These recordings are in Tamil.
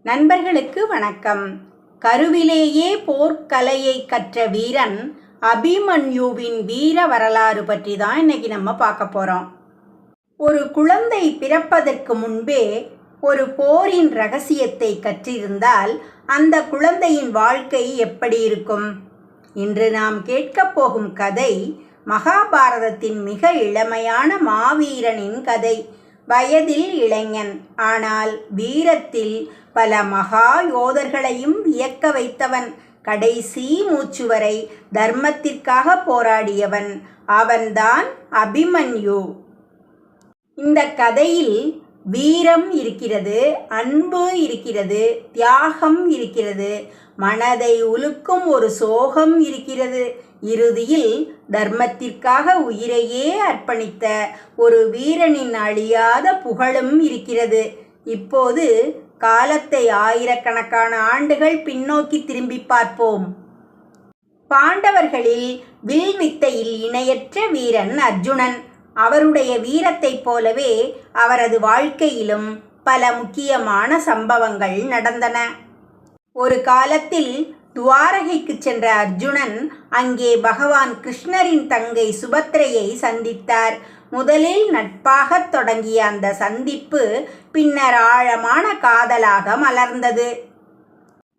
நண்பர்களுக்கு வணக்கம். கருவிலேயே போர்க்கலையை கற்ற வீரன் அபிமன்யுவின் வீர வரலாறு பற்றி தான் இன்னைக்கு நம்ம பார்க்க போகிறோம். ஒரு குழந்தை பிறப்பதற்கு முன்பே ஒரு போரின் ரகசியத்தை கற்றிருந்தால் அந்த குழந்தையின் வாழ்க்கை எப்படி இருக்கும்? இன்று நாம் கேட்கப் போகும் கதை மகாபாரதத்தின் மிக இளமையான மாவீரனின் கதை. வயதில் இளைஞன், ஆனால் வீரத்தில் பல மகா யோதர்களையும் வியக்க வைத்தவன். கடைசி மூச்சு வரை தர்மத்திற்காக போராடியவன். அவன்தான் அபிமன்யு. இந்த கதையில் வீரம் இருக்கிறது, அன்பு இருக்கிறது, தியாகம் இருக்கிறது, மனதை உலுக்கும் ஒரு சோகம் இருக்கிறது. இறுதியில் தர்மத்திற்காக உயிரையே அர்ப்பணித்த ஒரு வீரனின் அழியாத புகழும் இருக்கிறது. இப்போது காலத்தை ஆயிரக்கணக்கான ஆண்டுகள் பின்னோக்கி திரும்பி பார்ப்போம். பாண்டவர்களில் வில் வித்தையில் இணையற்ற வீரன் அர்ஜுனன். அவருடைய வீரத்தைப் போலவே அவரது வாழ்க்கையிலும் பல முக்கியமான சம்பவங்கள் நடந்தன. ஒரு காலத்தில் துவாரகைக்கு சென்ற அர்ஜுனன் அங்கே பகவான் கிருஷ்ணரின் தங்கை சுபத்திரையை சந்தித்தார். முதலில் நட்பாக தொடங்கிய அந்த சந்திப்பு பின்னர் ஆழமான காதலாக மலர்ந்தது.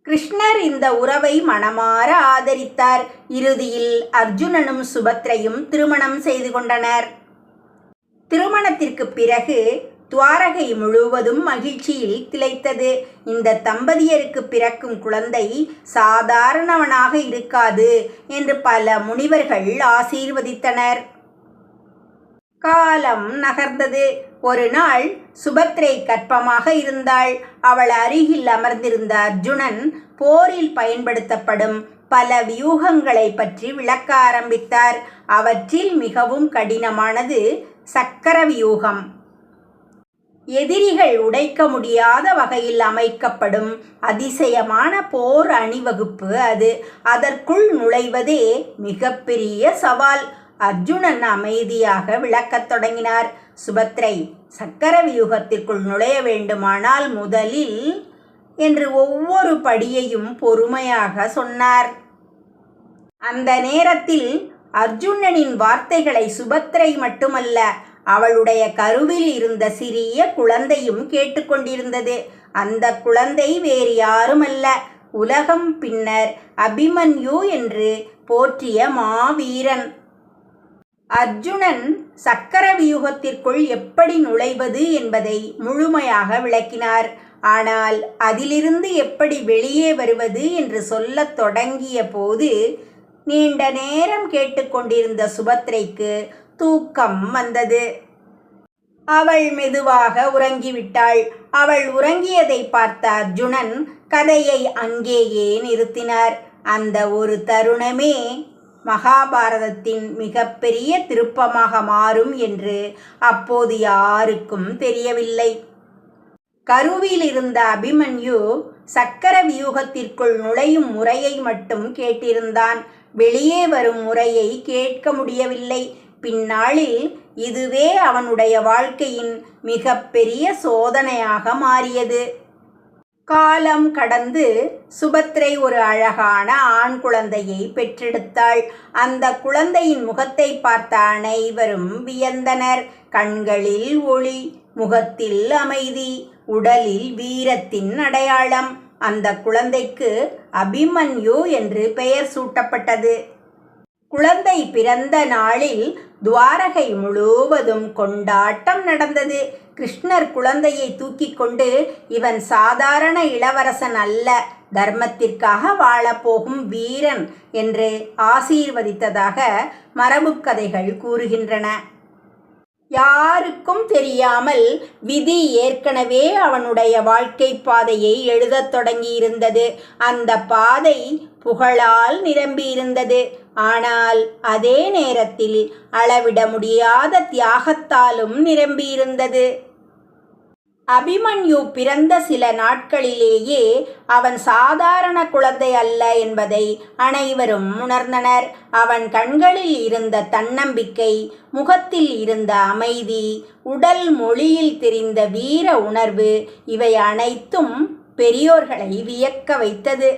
கிருஷ்ணர் இந்த உறவை மனமாற ஆதரித்தார். இறுதியில் அர்ஜுனனும் சுபத்திரையும் திருமணம் செய்து கொண்டனர். திருமணத்திற்கு பிறகு துவாரகை முழுவதும் மகிழ்ச்சியில் திளைத்தது. இந்த தம்பதியருக்கு பிறக்கும் குழந்தை சாதாரணவனாக இருக்காது என்று பல முனிவர்கள் ஆசீர்வதித்தனர். காலம் நகர்ந்தது. ஒரு நாள் சுபத்திரை கர்ப்பமாக இருந்தாள். அவள் அருகில் அமர்ந்திருந்த அர்ஜுனன் போரில் பயன்படுத்தப்படும் பல வியூகங்களை பற்றி விளக்க ஆரம்பித்தார். அவற்றில் மிகவும் கடினமானது சக்கர வியூகம். எதிரிகள் உடைக்க முடியாத வகையில் அமைக்கப்படும் அதிசயமான போர் அணிவகுப்பு அது. அதற்குள் நுழைவதே மிகப்பெரிய சவால். அர்ஜுனன் அமைதியாக விளக்கத் தொடங்கினார். சுபத்திரை, சக்கர வியூகத்திற்குள் நுழைய வேண்டுமானால் முதலில் என்று ஒவ்வொரு படியையும் பொறுமையாக சொன்னார். அந்த நேரத்தில் அர்ஜுனனின் வார்த்தைகளை சுபத்திரை மட்டுமல்ல, அவளுடைய கருவில் இருந்த சிறிய குழந்தையும் கேட்டுக்கொண்டிருந்தது. அந்த குழந்தை வேறு யாருமல்ல, உலகம் பின்னர் அபிமன்யு என்று போற்றிய மாவீரன். அர்ஜுனன் சக்கர வியூகத்திற்குள் எப்படி நுழைவது என்பதை முழுமையாக விளக்கினார். ஆனால் அதிலிருந்து எப்படி வெளியே வருவது என்று சொல்லத் தொடங்கிய போது நீண்ட நேரம் கேட்டுக்கொண்டிருந்த சுபத்திரைக்கு தூக்கம் வந்தது. அவள் மெதுவாக உறங்கிவிட்டாள். அவள் உறங்கியதை பார்த்த அர்ஜுனன் கதையை அங்கேயே நிறுத்தினார். அந்த ஒரு தருணமே மகாபாரதத்தின் மிகப்பெரிய திருப்பமாக மாறும் என்று அப்போது யாருக்கும் தெரியவில்லை. கருவில் இருந்த அபிமன்யு சக்கர வியூகத்திற்குள் நுழையும் முறையை மட்டும் கேட்டிருந்தான். வெளியே வரும் முறையை கேட்க முடியவில்லை. பின்னாளில் இதுவே அவனுடைய வாழ்க்கையின் மிகப்பெரிய சோதனையாக மாறியது. காலம் கடந்து சுபத்திரை ஒரு அழகான ஆண் குழந்தையை பெற்றெடுத்தாள். அந்த குழந்தையின் முகத்தை பார்த்த அனைவரும் வியந்தனர். கண்களில் ஒளி, முகத்தில் அமைதி, உடலில் வீரத்தின் அடையாளம். அந்த குழந்தைக்கு அபிமன்யு என்று பெயர் சூட்டப்பட்டது. குழந்தை பிறந்த நாளில் துவாரகை முழுவதும் கொண்டாட்டம் நடந்தது. கிருஷ்ணர் குழந்தையை தூக்கி கொண்டு, இவன் சாதாரண இளவரசன் அல்ல, தர்மத்திற்காக வாழப்போகும் வீரன் என்று ஆசீர்வதித்ததாக மரபுக்கதைகள் கூறுகின்றன. யாருக்கும் தெரியாமல் விதி ஏற்கனவே அவனுடைய வாழ்க்கை பாதையை எழுதத் தொடங்கியிருந்தது. அந்த பாதை புகழால் நிரம்பியிருந்தது. ஆனால் அதே நேரத்தில் அளவிட முடியாத தியாகத்தாலும் நிரம்பியிருந்தது. அபிமன்யு பிறந்த சில நாட்களிலேயே அவன் சாதாரண குழந்தை அல்ல என்பதை அனைவரும் உணர்ந்தனர். அவன் கண்களில் இருந்த தன்னம்பிக்கை, முகத்தில் இருந்த அமைதி, உடல் மொழியில் தெரிந்த வீர உணர்வு, இவை அனைத்தும் பெரியோர்களை வியக்க வைத்தது.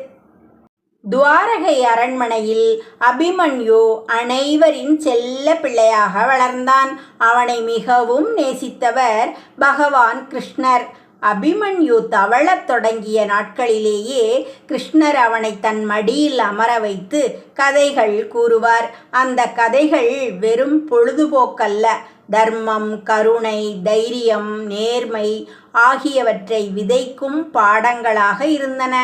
துவாரகை அரண்மனையில் அபிமன்யு அனைவரின் செல்ல பிள்ளையாக வளர்ந்தான். அவனை மிகவும் நேசித்தவர் பகவான் கிருஷ்ணர். அபிமன்யு தவழத் தொடங்கிய நாட்களிலேயே கிருஷ்ணர் அவனை தன் மடியில் அமர வைத்து கதைகள் கூறுவார். அந்த கதைகள் வெறும் பொழுதுபோக்கல்ல, தர்மம், கருணை, தைரியம், நேர்மை ஆகியவற்றை விதைக்கும் பாடங்களாக இருந்தன.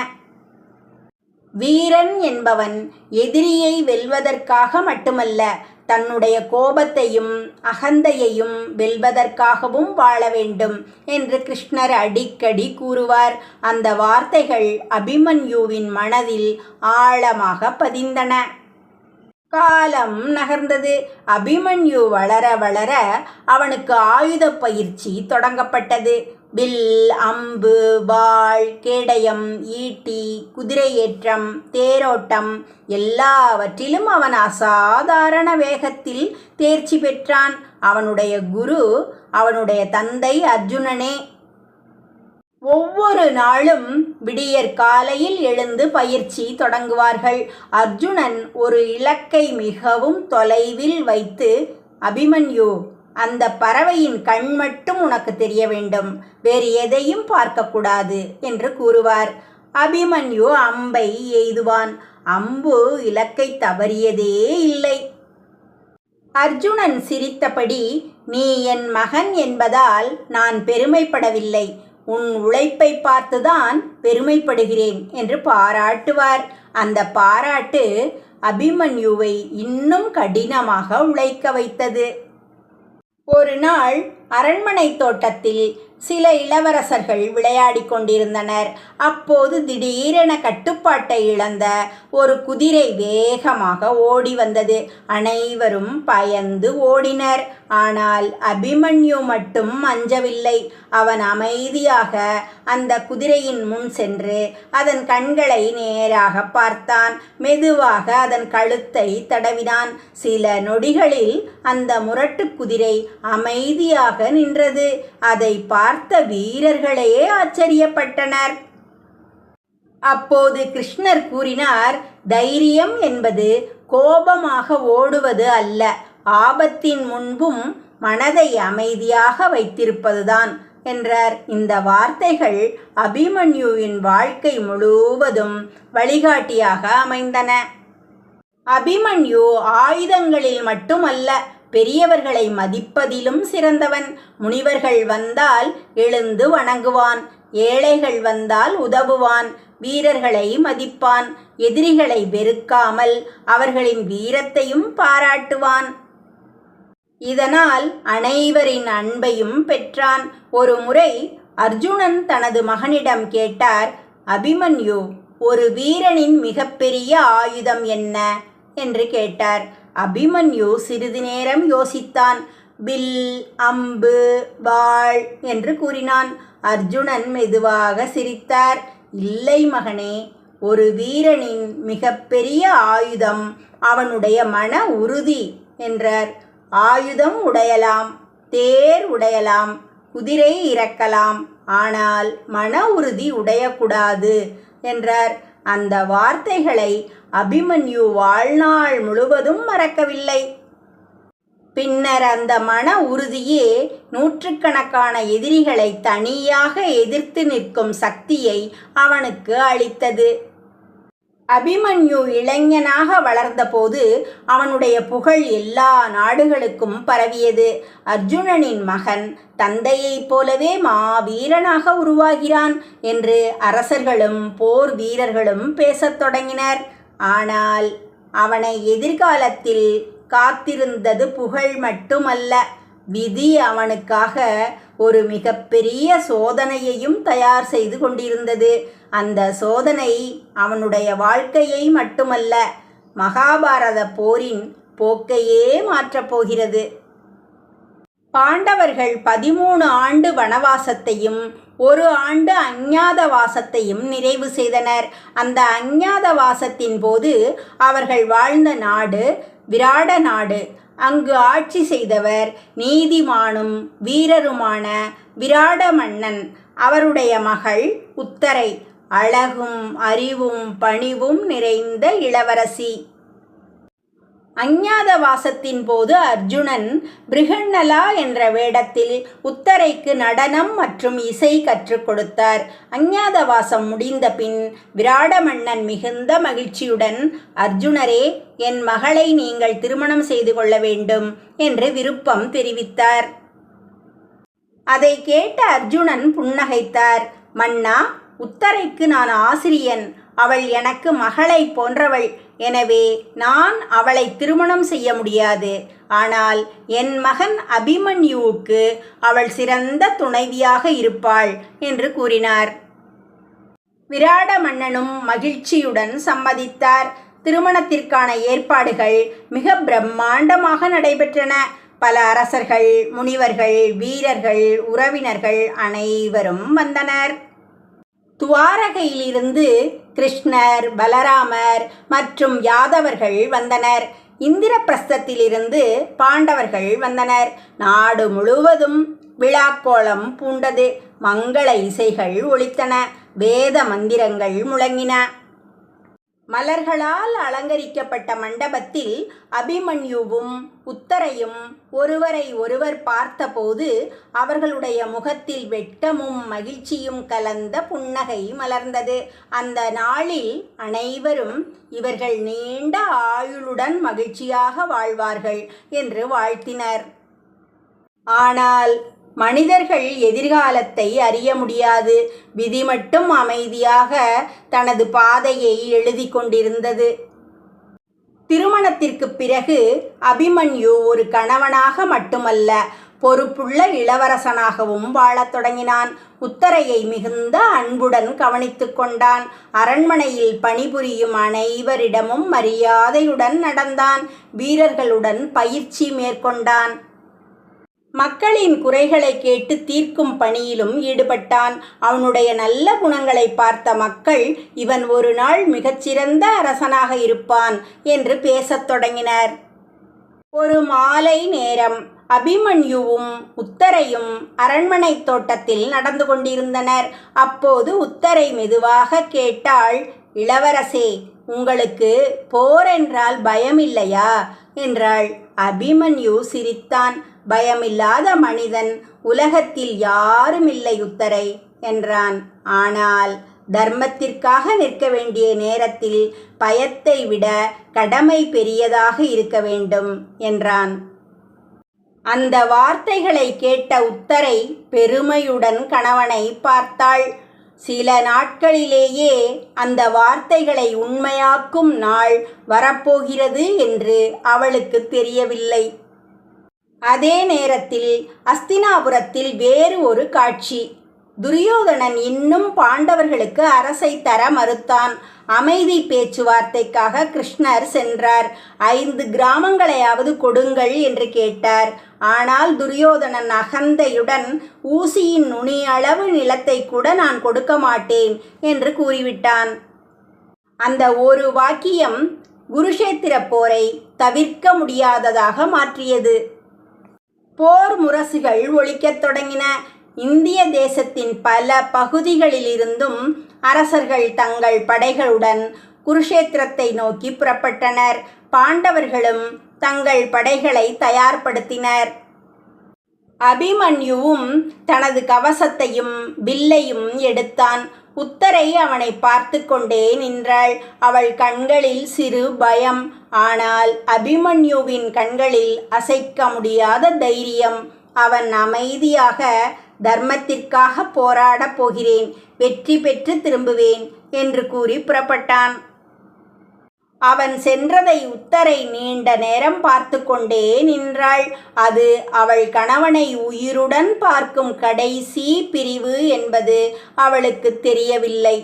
வீரன் என்பவன் எதிரியை வெல்வதற்காக மட்டுமல்ல, தன்னுடைய கோபத்தையும் அகந்தையையும் வெல்வதற்காகவும் வாழ வேண்டும் என்று கிருஷ்ணர் அடிக்கடி கூறுவார். அந்த வார்த்தைகள் அபிமன்யுவின் மனதில் ஆழமாக பதிந்தன. காலம் நகர்ந்தது. அபிமன்யு வளர வளர அவனுக்கு ஆயுத பயிற்சி தொடங்கப்பட்டது. வில், அம்பு, வாள், கேடயம், ஈட்டி, குதிரை ஏற்றம், தேரோட்டம் எல்லாவற்றிலும் அவன் அசாதாரண வேகத்தில் தேர்ச்சி பெற்றான். அவனுடைய குரு அவனுடைய தந்தை அர்ஜுனனே. ஒவ்வொரு நாளும் விடியற் காலையில் எழுந்து பயிற்சி தொடங்குவார்கள். அர்ஜுனன் ஒரு இலக்கை மிகவும் தொலைவில் வைத்து, அபிமன்யு, அந்த பறவையின் கண் மட்டும் உனக்கு தெரிய வேண்டும், வேறு எதையும் பார்க்கக்கூடாது என்று கூறுவார். அபிமன்யு அம்பை எய்துவான். அம்பு இலக்கை தவறியதே இல்லை. அர்ஜுனன் சிரித்தபடி, நீ என் மகன் என்பதால் நான் பெருமைப்படவில்லை, உன் உழைப்பை பார்த்துதான் பெருமைப்படுகிறேன் என்று பாராட்டுவார். அந்த பாராட்டு அபிமன்யுவை இன்னும் கடினமாக உழைக்க வைத்தது. ஒரு நாள் அரண்மனை தோட்டத்தில் சில இளவரசர்கள் விளையாடி கொண்டிருந்தனர். அப்போது திடீரென கட்டுப்பாட்டை இழந்த ஒரு குதிரை வேகமாக ஓடி வந்தது. அனைவரும் பயந்து ஓடினர். ஆனால் அபிமன்யு மட்டும் அஞ்சவில்லை. அவன் அமைதியாக அந்த குதிரையின் முன் சென்று அதன் கண்களை நேராக பார்த்தான். மெதுவாக அதன் கழுத்தை தடவினான். சில நொடிகளில் அந்த முரட்டு குதிரை அமைதியாக நின்றது. அதை பார்த்த வீரர்களே ஆச்சரியப்பட்டனர். அப்போது கிருஷ்ணர் கூறினார், தைரியம் என்பது கோபமாக ஓடுவது அல்ல, ஆபத்தின் முன்பும் மனதை அமைதியாக வைத்திருப்பதுதான் என்றார். இந்த வார்த்தைகள் அபிமன்யுவின் வாழ்க்கை முழுவதும் வழிகாட்டியாக அமைந்தன. அபிமன்யு ஆயுதங்களில் மட்டுமல்ல, பெரியவர்களை மதிப்பதிலும் சிறந்தவன். முனிவர்கள் வந்தால் எழுந்து வணங்குவான். ஏழைகள் வந்தால் உதவுவான். வீரர்களை மதிப்பான். எதிரிகளை வெறுக்காமல் அவர்களின் வீரத்தையும் பாராட்டுவான். இதனால் அனைவரின் அன்பையும் பெற்றான். ஒரு முறை அர்ஜுனன் தனது மகனிடம் கேட்டார், அபிமன்யு, ஒரு வீரனின் மிகப்பெரிய ஆயுதம் என்ன என்று கேட்டார். அபிமன்யு சிறிது நேரம் யோசித்தான். வில், அம்பு, வாள் என்று கூறினான். அர்ஜுனன் மெதுவாக சிரித்தார். இல்லை மகனே, ஒரு வீரனின் மிகப்பெரிய ஆயுதம் அவனுடைய மன உறுதி என்றார். ஆயுதம் உடையலாம், தேர் உடையலாம், குதிரை இறக்கலாம், ஆனால் மன உறுதி உடையக்கூடாது என்றார். அந்த வார்த்தைகளை அபிமன்யு வாழ்நாள் முழுவதும் மறக்கவில்லை. பின்னர் அந்த மன உறுதியே நூற்றுக்கணக்கான எதிரிகளை தனியாக எதிர்த்து நிற்கும் சக்தியை அவனுக்கு அளித்தது. அபிமன்யு இளைஞனாக வளர்ந்தபோது அவனுடைய புகழ் எல்லா நாடுகளுக்கும் பரவியது. அர்ஜுனனின் மகன் தந்தையைப் போலவே மாவீரனாக உருவாகிறான் என்று அரசர்களும் போர் வீரர்களும் பேசத் தொடங்கினர். ஆனால் அவனை எதிர்காலத்தில் காத்திருந்தது புகழ் மட்டுமல்ல, விதி அவனுக்காக ஒரு மிகப்பெரிய சோதனையையும் தயார் செய்து கொண்டிருந்தது. அந்த சோதனை அவனுடைய வாழ்க்கையை மட்டுமல்ல, மகாபாரத போரின் போக்கையே மாற்றப் போகிறது. பாண்டவர்கள் 13 ஆண்டு வனவாசத்தையும் 1 ஆண்டு அஞ்ஞாதவாசத்தையும் நிறைவு செய்தனர். அந்த அஞ்ஞாதவாசத்தின் போது அவர்கள் வாழ்ந்த நாடு விராட நாடு. அங்கு ஆட்சி செய்தவர் நீதிமானும் வீரருமான விராட மன்னன். அவருடைய மகள் உத்தரை. அழகும் அறிவும் பணிவும் நிறைந்த இளவரசி. அஞ்ஞாதவாசத்தின் போது அர்ஜுனன் பிருகன்னலா என்ற வேடத்தில் உத்தரைக்கு நடனம் மற்றும் இசை கற்றுக் கொடுத்தார். அஞ்ஞாதவாசம் முடிந்த பின் விராட மன்னன் மிகுந்த மகிழ்ச்சியுடன், அர்ஜுனரே, என் மகளை நீங்கள் திருமணம் செய்து கொள்ள வேண்டும் என்று விருப்பம் தெரிவித்தார். அதை கேட்ட அர்ஜுனன் புன்னகைத்தார். மன்னா, உத்தரைக்கு நான் ஆசிரியன். அவள் எனக்கு மகளை போன்றவள். எனவே நான் அவளை திருமணம் செய்ய முடியாது. ஆனால் என் மகன் அபிமன்யுவுக்கு அவள் சிறந்த துணைவியாக இருப்பாள் என்று கூறினார். விராட மன்னனும் மகிழ்ச்சியுடன் சம்மதித்தார். திருமணத்திற்கான ஏற்பாடுகள் மிக பிரம்மாண்டமாக நடைபெற்றன. பல அரசர்கள், முனிவர்கள், வீரர்கள், உறவினர்கள் அனைவரும் வந்தனர். துவாரகையிலிருந்து கிருஷ்ணர், பலராமர் மற்றும் யாதவர்கள் வந்தனர். இந்திரபிரஸ்தத்திலிருந்து பாண்டவர்கள் வந்தனர். நாடு முழுவதும் விழாக்கோலம் பூண்டது. மங்கள இசைகள் ஒலித்தன. வேத மந்திரங்கள் முழங்கின. மலர்களால் அலங்கரிக்கப்பட்ட மண்டபத்தில் அபிமன்யுவும் உத்தரையும் ஒருவரை ஒருவர் பார்த்தபோது அவர்களுடைய முகத்தில் வெட்கமும் மகிழ்ச்சியும் கலந்த புன்னகை மலர்ந்தது. அந்த நாளில் அனைவரும் இவர்கள் நீண்ட ஆயுளுடன் மகிழ்ச்சியாக வாழ்வார்கள் என்று வாழ்த்தினர். ஆனால் மனிதர்கள் எதிர்காலத்தை அறிய முடியாது. விதி மட்டும் அமைதியாக தனது பாதையை எழுதி கொண்டிருந்தது. திருமணத்திற்கு பிறகு அபிமன்யு ஒரு கணவனாக மட்டுமல்ல, பொறுப்புள்ள இளவரசனாகவும் வாழத் தொடங்கினான். உத்தரையை மிகுந்த அன்புடன் கவனித்து கொண்டான். அரண்மனையில் பணிபுரியும் அனைவரிடமும் மரியாதையுடன் நடந்தான். வீரர்களுடன் பயிற்சி மேற்கொண்டான். மக்களின் குறைகளை கேட்டு தீர்க்கும் பணியிலும் ஈடுபட்டான். அவனுடைய நல்ல குணங்களை பார்த்த மக்கள், இவன் ஒரு நாள் மிகச்சிறந்த அரசனாக இருப்பான் என்று பேசத் தொடங்கினர். ஒரு மாலை நேரம் அபிமன்யுவும் உத்தரையும் அரண்மனை தோட்டத்தில் நடந்து கொண்டிருந்தனர். அப்போது உத்தரை மெதுவாக கேட்டாள், இளவரசே, உங்களுக்கு போர் என்றால் பயமில்லையா என்றாள். அபிமன்யு சிரித்தான். பயமில்லாத மனிதன் உலகத்தில் யாருமில்லை உத்தரை என்றான். ஆனால் தர்மத்திற்காக நிற்க வேண்டிய நேரத்தில் பயத்தை விட கடமை பெரியதாக இருக்க வேண்டும் என்றான். அந்த வார்த்தைகளை கேட்ட உத்தரை பெருமையுடன் கணவனை பார்த்தாள். சில நாட்களிலேயே அந்த வார்த்தைகளை உண்மையாக்கும் நாள் வரப்போகிறது என்று அவளுக்கு தெரியவில்லை. அதே நேரத்தில் அஸ்தினாபுரத்தில் வேறு ஒரு காட்சி. துரியோதனன் இன்னும் பாண்டவர்களுக்கு அரசை தர மறுத்தான். அமைதி பேச்சுவார்த்தைக்காக கிருஷ்ணர் சென்றார். 5 கிராமங்களையாவது கொடுங்கள் என்று கேட்டார். ஆனால் துரியோதனன் அகந்தையுடன், ஊசியின் நுனி அளவு நிலத்தை கூட நான் கொடுக்க மாட்டேன் என்று கூறிவிட்டான். அந்த ஒரு வாக்கியம் குருஷேத்திர போரை தவிர்க்க முடியாததாக மாற்றியது. போர் முரசுகள் ஒலிக்கத் தொடங்கின. இந்திய தேசத்தின் பல பகுதிகளிலிருந்தும் அரசர்கள் தங்கள் படைகளுடன் குருஷேத்திரத்தை நோக்கி புறப்பட்டனர். பாண்டவர்களும் தங்கள் படைகளை தயார்படுத்தினர். அபிமன்யுவும் தனது கவசத்தையும் வில்லையும் எடுத்தான். உத்தரை அவனை பார்த்து கொண்டே நின்றாள். அவள் கண்களில் சிறு பயம். ஆனால் அபிமன்யுவின் கண்களில் அசைக்க முடியாத தைரியம். அவன் அமைதியாக, தர்மத்திற்காக போராடப் போகிறேன், வெற்றி பெற்று திரும்புவேன் என்று கூறி புறப்பட்டான். அவன் சென்றதை உத்தரை நீண்ட நேரம் பார்த்து கொண்டே நின்றாள். அது அவள் கணவனை உயிருடன் பார்க்கும் கடைசி பிரிவு என்பது அவளுக்கு தெரியவில்லை.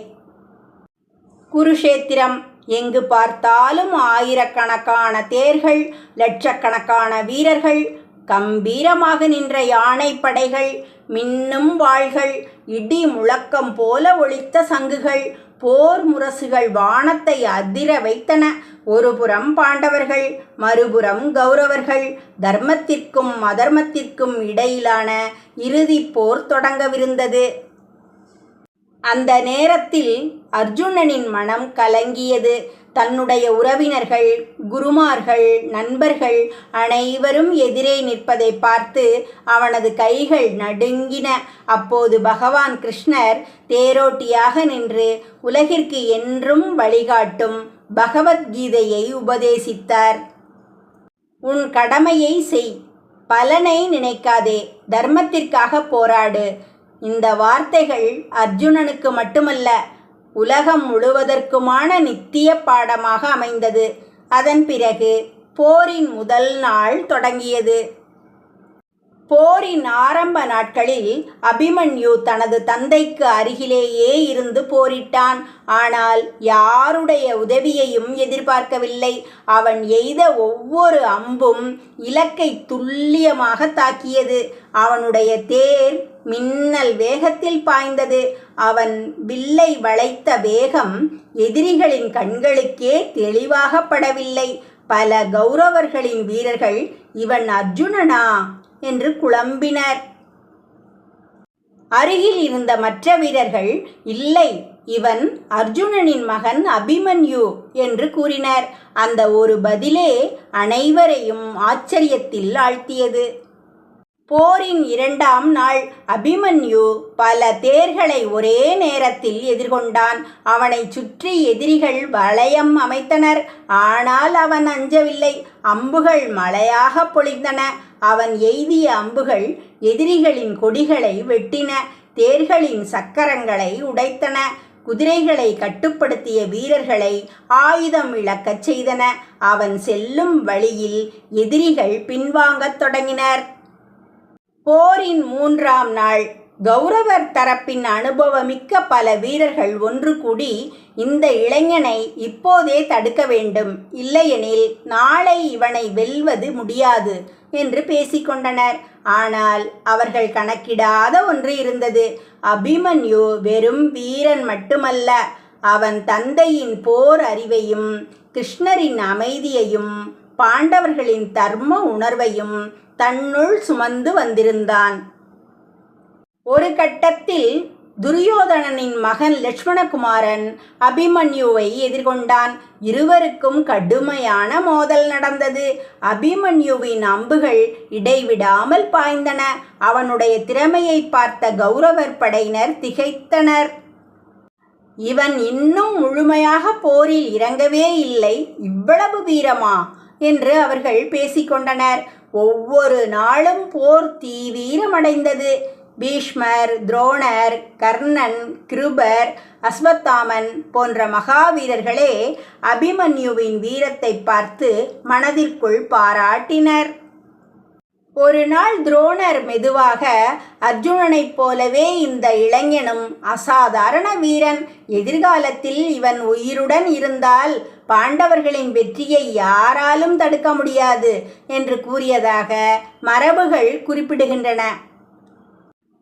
குருஷேத்திரம். எங்கு பார்த்தாலும் ஆயிரக்கணக்கான தேர்கள், லட்சக்கணக்கான வீரர்கள், கம்பீரமாக நின்ற யானை படைகள், மின்னும் வாள்கள், இடி முழக்கம் போல ஒலித்த சங்குகள், போர் முரசுகள் வானத்தை அதிர வைத்தன. ஒருபுறம் பாண்டவர்கள், மறுபுறம் கௌரவர்கள். தர்மத்திற்கும் அதர்மத்திற்கும் இடையிலான இறுதிப் போர் தொடங்கவிருந்தது. அந்த நேரத்தில் அர்ஜுனனின் மனம் கலங்கியது. தன்னுடைய உறவினர்கள், குருமார்கள், நண்பர்கள் அனைவரும் எதிரே நிற்பதை பார்த்து அவனது கைகள் நடுங்கின. அப்போது பகவான் கிருஷ்ணர் தேரோட்டியாக நின்று உலகிற்கு என்றும் வழிகாட்டும் பகவத்கீதையை உபதேசித்தார். உன் கடமையை செய், பலனை நினைக்காதே, தர்மத்திற்காக போராடு. இந்த வார்த்தைகள் அர்ஜுனனுக்கு மட்டுமல்ல, உலகம் முழுவதற்குமான நித்திய பாடமாக அமைந்தது. அதன் பிறகு போரின் முதல் நாள் தொடங்கியது. போரின் ஆரம்ப நாட்களில் அபிமன்யு தனது தந்தைக்கு அருகிலேயே இருந்து போரிட்டான். ஆனால் யாருடைய உதவியையும் எதிர்பார்க்கவில்லை. அவன் எய்த ஒவ்வொரு அம்பும் இலக்கை துல்லியமாக தாக்கியது. அவனுடைய தேர் மின்னல் வேகத்தில் பாய்ந்தது. அவன் வில்லை வளைத்த வேகம் எதிரிகளின் கண்களுக்கே தெளிவாக படவில்லை. பல கௌரவர்களின் வீரர்கள் இவன் அர்ஜுனனா என்று குழம்பினர். அருகில் இருந்த மற்ற வீரர்கள் இல்லை, இவன் அர்ஜுனனின் மகன் அபிமன்யு என்று கூறினர். அந்த ஒரு பதிலே அனைவரையும் ஆச்சரியத்தில் ஆழ்த்தியது. போரின் இரண்டாம் நாள் அபிமன்யு பல தேர்களை ஒரே நேரத்தில் எதிர்கொண்டான். அவனை சுற்றி எதிரிகள் வளையம் அமைத்தனர். ஆனால் அவன் அஞ்சவில்லை. அம்புகள் மழையாக பொழிந்தன. அவன் எய்திய அம்புகள் எதிரிகளின் கொடிகளை வெட்டின, தேர்களின் சக்கரங்களை உடைத்தன, குதிரைகளை கட்டுப்படுத்திய வீரர்களை ஆயுதம் இழக்கச் செய்தன. அவன் செல்லும் வழியில் எதிரிகள் பின்வாங்கத் தொடங்கினர். போரின் மூன்றாம் நாள் கௌரவர் தரப்பின் அனுபவமிக்க பல வீரர்கள் ஒன்று கூடி இந்த இளைஞனை இப்போதே தடுக்க வேண்டும், இல்லையெனில் நாளை இவனை வெல்வது முடியாது என்று பேசிக்கொண்டனர். ஆனால் அவர்கள் கணக்கிடாத ஒன்று இருந்தது. அபிமன்யு வெறும் வீரன் மட்டுமல்ல, அவன் தந்தையின் போர் அறிவையும், கிருஷ்ணரின் அமைதியையும், பாண்டவர்களின் தர்ம உணர்வையும் தன்னுள் சுமந்து வந்திருந்தான். ஒரு கட்டத்தில் துரியோதனனின் மகன் லட்சுமணகுமாரன் அபிமன்யுவை எதிர்கொண்டான். இருவருக்கும் கடுமையான மோதல் நடந்தது. அபிமன்யுவின் அம்புகள் இடைவிடாமல் பாய்ந்தன. அவனுடைய திறமையை பார்த்த கௌரவர் படையினர் திகைத்தனர். இவன் இன்னும் முழுமையாக போரில் இறங்கவே இல்லை, இவ்வளவு வீரமா என்று அவர்கள் பேசிக்கொண்டனர். ஒவ்வொரு நாளும் போர் தீவிரமடைந்தது. பீஷ்மர், துரோணர், கர்ணன், கிருபர், அஸ்வத்தாமன் போன்ற மகாவீரர்களே அபிமன்யுவின் வீரத்தை பார்த்து மனதிற்குள் பாராட்டினர். ஒரு நாள் துரோணர் மெதுவாக, அர்ஜுனனைப் போலவே இந்த இளைஞனும் அசாதாரண வீரன், எதிர்காலத்தில் இவன் உயிருடன் இருந்தால் பாண்டவர்களின் வெற்றியை யாராலும் தடுக்க முடியாது என்று கூறியதாக மரபுகள் குறிப்பிடுகின்றன.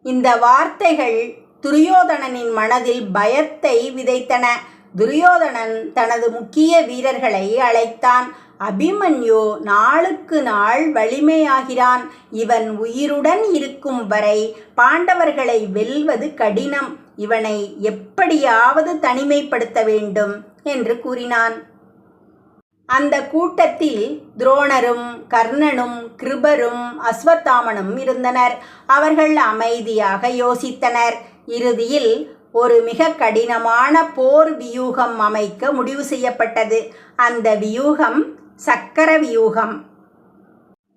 இந்த வார்த்தைகள் துரியோதனனின் மனதில் பயத்தை விதைத்தன. துரியோதனன் தனது முக்கிய வீரர்களை அழைத்தான். அபிமன்யு நாளுக்கு நாள் வலிமையாகிறான். இவன் உயிருடன் இருக்கும் வரை பாண்டவர்களை வெல்வது கடினம். இவனை எப்படியாவது தனிமைப்படுத்த வேண்டும் என்று கூறினான். அந்த கூட்டத்தில் துரோணரும், கர்ணனும், கிருபரும், அஸ்வத்தாமனும் இருந்தனர். அவர்கள் அமைதியாக யோசித்தனர். இறுதியில் ஒரு மிக கடினமான போர் வியூகம் அமைக்க முடிவு செய்யப்பட்டது. அந்த வியூகம் சக்கர வியூகம்.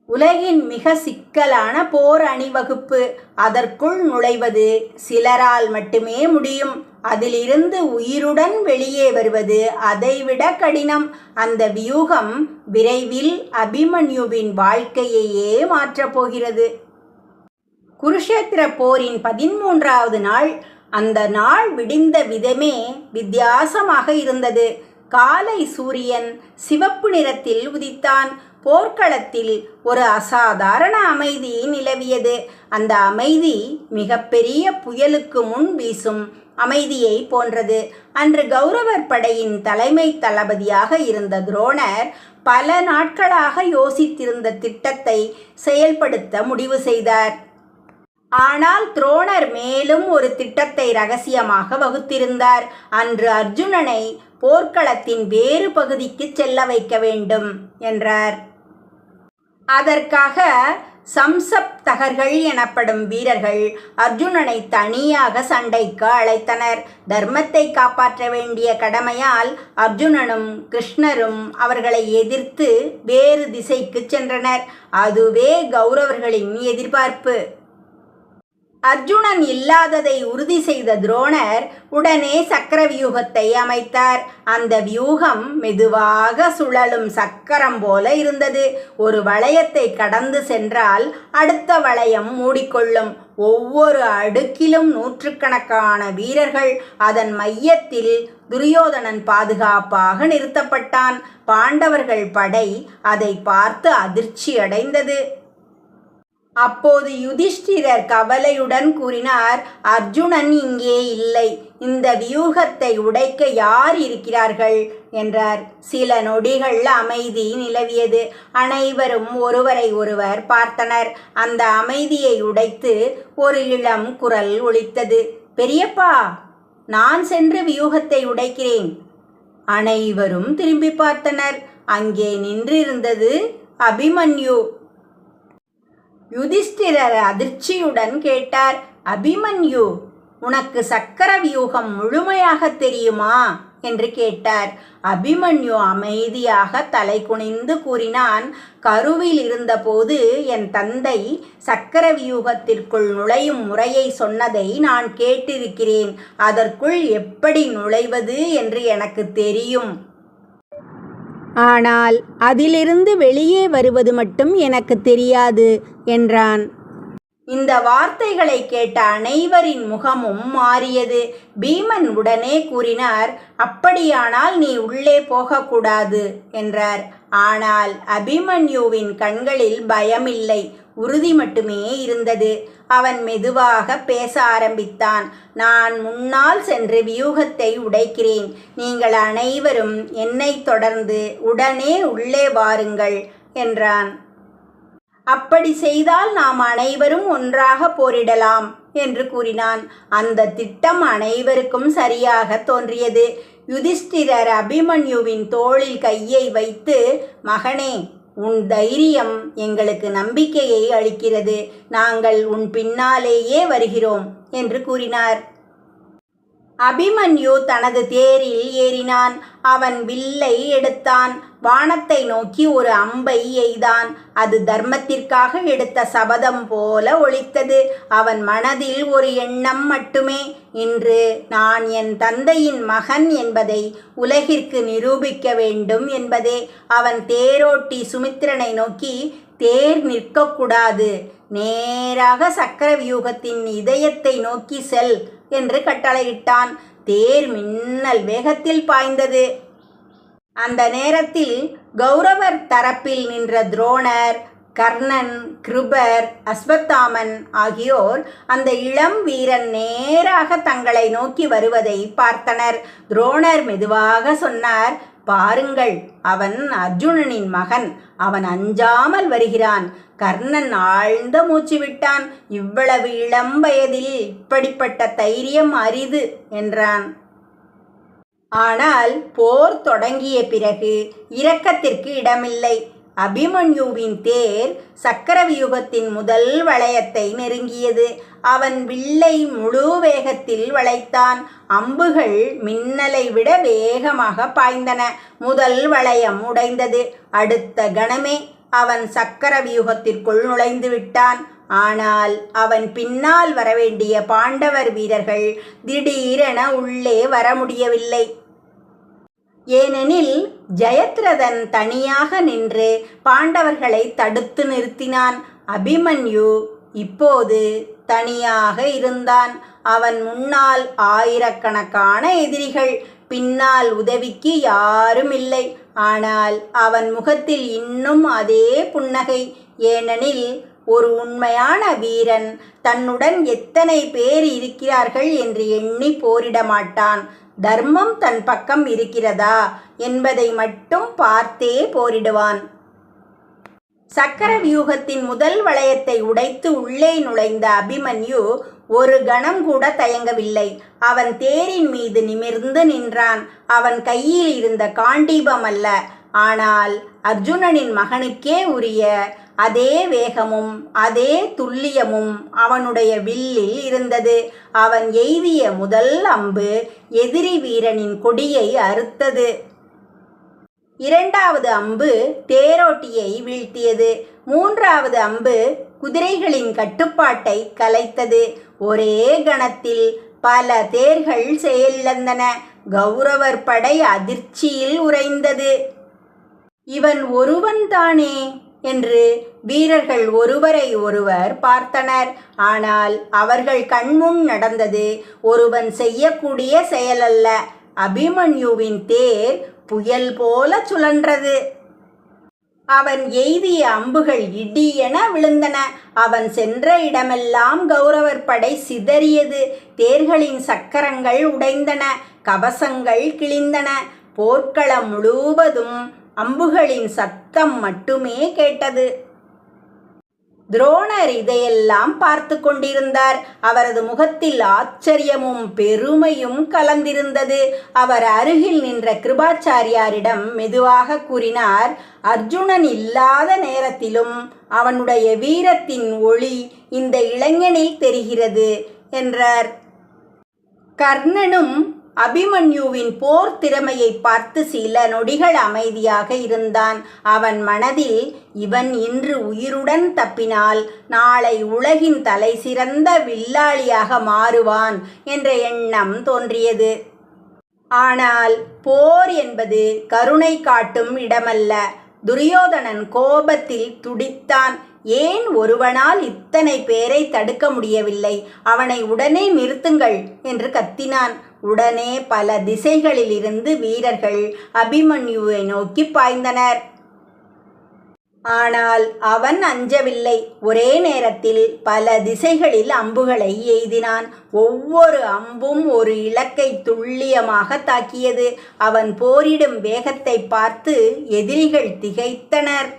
உலகின் மிக சிக்கலான போர் அணிவகுப்பு. அதற்குள் நுழைவது சிலரால் மட்டுமே முடியும். அதிலிருந்து உயிருடன் வெளியே வருவது அதைவிட கடினம். அந்த வியூகம் விரைவில் அபிமன்யுவின் வாழ்க்கையையே மாற்றப் போகிறது. குருஷேத்திர போரின் 13வது நாள். அந்த நாள் விடிந்த விதமே வித்தியாசமாக இருந்தது. காலை சூரியன் சிவப்பு நிறத்தில் உதித்தான். போர்க்களத்தில் ஒரு அசாதாரண அமைதி நிலவியது. அந்த அமைதி மிகப்பெரிய புயலுக்கு முன் வீசும் அமைதியை போன்றது. அன்று கௌரவர் படையின் தலைமை தளபதியாக இருந்த துரோணர் பல நாட்களாக யோசித்திருந்த திட்டத்தை செயல்படுத்த முடிவு செய்தார். ஆனால் துரோணர் மேலும் ஒரு திட்டத்தை ரகசியமாக வகுத்திருந்தார். அன்று அர்ஜுனனை போர்க்களத்தின் வேறு பகுதிக்கு செல்ல வைக்க வேண்டும் என்றார். அதற்காக சம்சப்தகர்கள் எனப்படும் வீரர்கள் அர்ஜுனனை தனியாக சண்டைக்கு அழைத்தனர். தர்மத்தை காப்பாற்ற வேண்டிய கடமையால் அர்ஜுனனும் கிருஷ்ணரும் அவர்களை எதிர்த்து வேறு திசைக்கு சென்றனர். அதுவே கௌரவர்களின் எதிர்பார்ப்பு. அர்ஜுனன் இல்லாததை உறுதி செய்த துரோணர் உடனே சக்கர வியூகத்தை அமைத்தார். அந்த வியூகம் மெதுவாக சுழலும் சக்கரம் போல இருந்தது. ஒரு வளையத்தை கடந்து சென்றால் அடுத்த வளையம் மூடிக்கொள்ளும். ஒவ்வொரு அடுக்கிலும் நூற்றுக்கணக்கான வீரர்கள். அதன் மையத்தில் துரியோதனன் பாதுகாப்பாக நிறுத்தப்பட்டான். பாண்டவர்கள் படை அதை பார்த்து அதிர்ச்சி அடைந்தது. அப்போது யுதிஷ்டிரர் கவலையுடன் கூறினார், அர்ஜுனன் இங்கே இல்லை. இந்த வியூகத்தை உடைக்க யார் இருக்கிறார்கள் என்றார். சில நொடிகள் அமைதி நிலவியது. அனைவரும் ஒருவரை ஒருவர் பார்த்தனர். அந்த அமைதியை உடைத்து ஒரு இளம் குரல் ஒலித்தது. பெரியப்பா, நான் சென்று வியூகத்தை உடைக்கிறேன். அனைவரும் திரும்பி பார்த்தனர். அங்கே நின்றிருந்தது அபிமன்யு. யுதிஷ்டிரர் அதிர்ச்சியுடன் கேட்டார், அபிமன்யு, உனக்கு சக்கர வியூகம் முழுமையாக தெரியுமா என்று கேட்டார். அபிமன்யு அமைதியாக தலை குனிந்து கூறினான், கருவில் இருந்தபோது என் தந்தை சக்கர வியூகத்திற்குள் நுழையும் முறையை சொன்னதை நான் கேட்டிருக்கிறேன். அதற்குள் எப்படி நுழைவது என்று எனக்கு தெரியும். ஆனால் அதிலிருந்து வெளியே வருவது மட்டும் எனக்கு தெரியாது என்றான். இந்த வார்த்தைகளை கேட்ட அனைவரின் முகமும் மாறியது. பீமன் உடனே கூறினார், அப்படியானால் நீ உள்ளே போகக்கூடாது என்றார். ஆனால் அபிமன்யுவின் கண்களில் பயமில்லை, உறுதி மட்டுமே இருந்தது. அவன் மெதுவாக பேச ஆரம்பித்தான். நான் முன்னால் சென்று வியூகத்தை உடைக்கிறேன். நீங்கள் அனைவரும் என்னை தொடர்ந்து உடனே உள்ளே வாருங்கள் என்றான். அப்படி செய்தால் நாம் அனைவரும் ஒன்றாக போரிடலாம் என்று கூறினான். அந்த திட்டம் அனைவருக்கும் சரியாக தோன்றியது. யுதிஷ்டிரர் அபிமன்யுவின் தோளில் கையை வைத்து, மகனே, உன் தைரியம் எங்களுக்கு நம்பிக்கையை அளிக்கிறது. நாங்கள் உன் பின்னாலேயே வருகிறோம் என்று கூறினார். அபிமன்யு தனது தேரில் ஏறினான். அவன் வில்லை எடுத்தான். வானத்தை நோக்கி ஒரு அம்பை எய்தான். அது தர்மத்திற்காக எடுத்த சபதம் போல ஒலித்தது. அவன் மனதில் ஒரு எண்ணம் மட்டுமே, இன்று நான் என் தந்தையின் மகன் என்பதை உலகிற்கு நிரூபிக்க வேண்டும் என்பதே. அவன் தேரோட்டி சுமித்திரனை நோக்கி, தேர் நிற்கக்கூடாது, நேராக சக்கர வியூகத்தின் இதயத்தை நோக்கி செல் என்று கட்டளையிட்டான். தேர் மின்னல் வேகத்தில் பாய்ந்தது. அந்த நேரத்தில் கௌரவர் தரப்பில் நின்ற துரோணர், கர்ணன், கிருபர், அஸ்வத்தாமன் ஆகியோர் அந்த இளம் வீரன் நேராக தங்களை நோக்கி வருவதை பார்த்தனர். துரோணர் மெதுவாக சொன்னார், பாருங்கள், அவன் அர்ஜுனனின் மகன். அவன் அஞ்சாமல் வருகிறான். கர்ணன் ஆழ்ந்த மூச்சு விட்டான். இவ்வளவு இளம் வயதில் இப்படிப்பட்ட தைரியம் அரிது என்றான். ஆனால் போர் தொடங்கிய பிறகு இரக்கத்திற்கு இடமில்லை. அபிமன்யுவின் தேர் சக்கரவியூகத்தின் முதல் வளையத்தை நெருங்கியது. அவன் வில்லை முழு வேகத்தில் வளைத்தான். அம்புகள் மின்னலை விட வேகமாக பாய்ந்தன. முதல் வளையம் உடைந்தது. அடுத்த கணமே அவன் சக்கரவியூகத்திற்குள் நுழைந்து விட்டான். ஆனால் அவன் பின்னால் வரவேண்டிய பாண்டவர் வீரர்கள் திடீரென உள்ளே வர முடியவில்லை. ஏனெனில் ஜெயத்ரதன் தனியாக நின்று பாண்டவர்களை தடுத்து நிறுத்தினான். அபிமன்யு இப்போது தனியாக இருந்தான். அவன் முன்னால் ஆயிரக்கணக்கான எதிரிகள், பின்னால் உதவிக்கு யாரும் இல்லை. ஆனால் அவன் முகத்தில் இன்னும் அதே புன்னகை. ஏனெனில் ஒரு உண்மையான வீரன் தன்னுடன் எத்தனை பேர் இருக்கிறார்கள் என்று எண்ணி போரிட மாட்டான். தர்மம் தன் பக்கம் இருக்கிறதா என்பதை மட்டும் பார்த்தே போரிடுவான். சக்கர வியூகத்தின் முதல் வளையத்தை உடைத்து உள்ளே நுழைந்த அபிமன்யு ஒரு கணம் கூட தயங்கவில்லை. அவன் தேரின் மீது நிமிர்ந்து நின்றான். அவன் கையில் இருந்த காண்டீபம் அல்ல, ஆனால் அர்ஜுனனின் மகனுக்கே உரிய அதே வேகமும் அதே துல்லியமும் அவனுடைய வில்லில் இருந்தது. அவன் எய்திய முதல் அம்பு எதிரி வீரனின் கொடியை அறுத்தது. இரண்டாவது அம்பு தேரோட்டியை வீழ்த்தியது. மூன்றாவது அம்பு குதிரைகளின் கட்டுப்பாட்டை கலைத்தது. ஒரே கணத்தில் பல தேர்கள் செயலிழந்தன. கௌரவர் படை அதிர்ச்சியில் உறைந்தது. இவன் ஒருவன்தானே என்று வீரர்கள் ஒருவரை ஒருவர் பார்த்தனர். ஆனால் அவர்கள் கண்முன் நடந்தது ஒருவன் செய்யக்கூடிய செயலல்ல. அபிமன்யுவின் தேர் புயல் போல சுழன்றது. அவன் எய்திய அம்புகள் இடியென விழுந்தன. அவன் சென்ற இடமெல்லாம் கௌரவர் படை சிதறியது. தேர்களின் சக்கரங்கள் உடைந்தன, கவசங்கள் கிழிந்தன. போர்க்களம் முழுவதும் அம்புகளின் சத்தம் மட்டுமே கேட்டது. துரோணர் இதையெல்லாம் பார்த்து கொண்டிருந்தார். அவரது முகத்தில் ஆச்சரியமும் பெருமையும் கலந்திருந்தது. அவர் அருகில் நின்ற கிருபாச்சாரியாரிடம் மெதுவாக கூறினார், அர்ஜுனன் இல்லாத நேரத்திலும் அவனுடைய வீரத்தின் ஒளி இந்த இளைஞனில் தெரிகிறது என்றார். கர்ணனும் அபிமன்யுவின் போர் திறமையை பார்த்து சில நொடிகள் அமைதியாக இருந்தான். அவன் மனதில் இவன் இன்று உயிருடன் தப்பினால் நாளை உலகின் தலை சிறந்த வில்லாளியாக மாறுவான் என்ற எண்ணம் தோன்றியது. ஆனால் போர் என்பது கருணை காட்டும் இடமல்ல. துரியோதனன் கோபத்தில் துடித்தான். ஏன் ஒருவனால் இத்தனை பேரை தடுக்க முடியவில்லை? அவனை உடனே நிறுத்துங்கள் என்று கத்தினான். உடனே பல திசைகளிலிருந்து வீரர்கள் அபிமன்யுவை நோக்கி பாய்ந்தனர். ஆனால் அவன் அஞ்சவில்லை. ஒரே நேரத்தில் பல திசைகளில் அம்புகளை எய்தினான். ஒவ்வொரு அம்பும் ஒரு இலக்கை துல்லியமாக தாக்கியது. அவன் போரிடும் வேகத்தை பார்த்து எதிரிகள் திகைத்தனர்.